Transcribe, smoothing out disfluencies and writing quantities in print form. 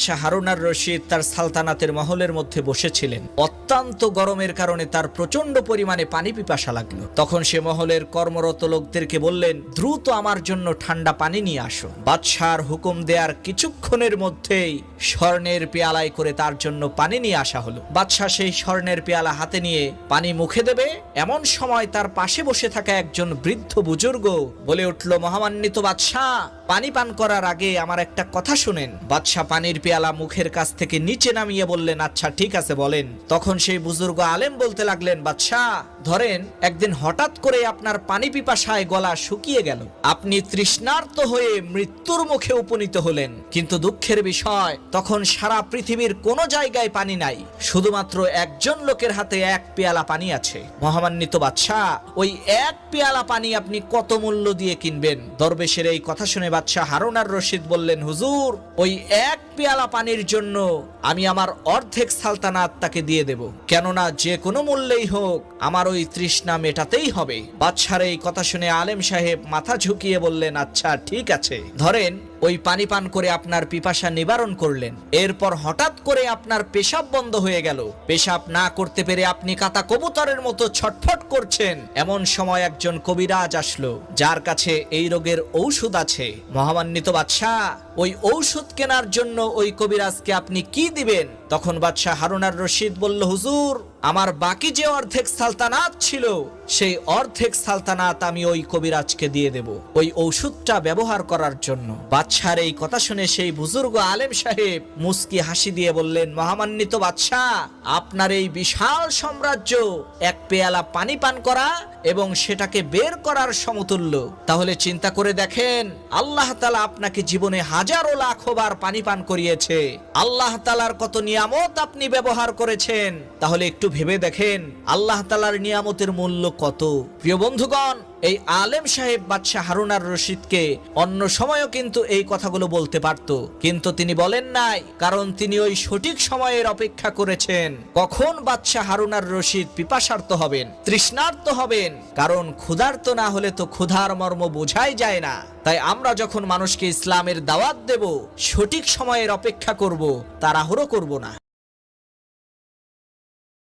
বাদশাহ হারুন আর রশিদ তার সালতানাতের মহলের মধ্যে বসেছিলেন। অত্যন্ত গরমের কারণে তার প্রচন্ড পরিমাণে পানি পিপাসা লাগলো। তখন সে মহলের কর্মরত লোকদেরকে বললেন, দ্রুত আমার জন্য ঠান্ডা পানি নিয়ে আসো। বাদশাহর হুকুম দেওয়ার কিছুক্ষণের মধ্যেই স্বর্ণের পেয়ালায় করে তার জন্য পানি নিয়ে আসা হলো। বাদশাহ সেই স্বর্ণের পেয়ালা হাতে নিয়ে পানি মুখে দেবে, এমন সময় তার পাশে বসে থাকা একজন বৃদ্ধ বুজুর্গ বলে উঠল, মহামান্বিত বাদশাহ, পানি পান করার আগে আমার একটা কথা শুনেন। বাদশাহ পানির পেয়ালা মুখের কাছ থেকে নিচে নামিয়ে বললেন, আচ্ছা ঠিক আছে বলেন। তখন সেই বুজুর্গ আলেম বলতে লাগলেন, বাদশাহ ধরেন একদিন হঠাৎ করে আপনার পানি পিপাসায় গলা শুকিয়ে গেল, আপনি তৃষ্ণার্ত হয়ে মৃত্যুর মুখে উপনীত হলেন, কিন্তু দুঃখের বিষয় তখন সারা পৃথিবীর কোনো জায়গায় পানি নাই, শুধুমাত্র একজন লোকের হাতে এক পেয়ালা পানি আছে। মহামান্বিত বাদশাহ, ওই এক পেয়ালা পানি আপনি কত মূল্য দিয়ে কিনবেন? দরবেশের এই কথা শুনে বাদশাহ হারুন আর রশিদ বললেন, হুজুর ওই এক পেয়ালা পানির জন্য আমি আমার অর্ধেক সালতানাত তাকে দিয়ে দেব, কেননা যে কোনো মূল্যেই হোক আমার ওই তৃষ্ণা মেটাতেই হবে। বাদশার এই কথা শুনে আলেম সাহেব মাথা ঝুঁকিয়ে বললেন, আচ্ছা ঠিক আছে। ধরেন ওই পানি পান করে আপনার পিপাসা নিবারণ করলেন, এরপর হঠাৎ করে আপনার পেশাব বন্ধ হয়ে গেল, পেশাব না করতে পেরে আপনি কাতা কবুতরের মতো ছটফট করছেন। এমন সময় একজন কবিরাজ আসলো, যার কাছে এই রোগের ঔষধ আছে। মহামান্বিত বাদশাহ, ওই ঔষধ কেনার জন্য ওই কবিরাজকে আপনি কি দিবেন? তখন বাদশাহ হারুন আর রশিদ বলল, হুজুর আমার বাকি যে অর্ধেক সালতানাত ছিল সেই অর্ধেক সালতানাত আমি ওই কবিরাজকে দিয়ে দেব ওই ঔষধটা ব্যবহার করার জন্য। বাদশার এই কথা শুনে সেই বুজুর্গ আলেম সাহেব মুস্কি হাসি দিয়ে বললেন, মহামান্বিত বাদশাহ, আপনার এই বিশাল সাম্রাজ্য এক পেয়ালা পানি পান করা এবং সেটাকে বের করার সমতুল্য। তাহলে চিন্তা করে দেখেন, আল্লাহ তাআলা আপনাকে জীবনে হাজারো লাখো বার পানি পান করিয়েছে, আল্লাহ তাআলার কত নিয়ামত আপনি ব্যবহার করেছেন। তাহলে একটু ভেবে দেখেন আল্লাহ তাআলার নিয়ামতের মূল্য কত। প্রিয় বন্ধুগণ, এই আলেম সাহেব বাদশাহ হারুন আর রশিদকে অন্য সময়ও কিন্তু এই কথাগুলো বলতে পারত, কিন্তু তিনি বলেন নাই, কারণ তিনি ওই সঠিক সময়ের অপেক্ষা করেছেন কখন বাদশাহ হারুন আর রশিদ পিপাসার্ত হবেন, তৃষ্ণার্ত হবেন। কারণ ক্ষুধার্ত না হলে তো ক্ষুধার মর্ম বোঝাই যায় না। তাই আমরা যখন মানুষকে ইসলামের দাওয়াত দেব, সঠিক সময়ের অপেক্ষা করব, তাড়াহুড়ো করব না।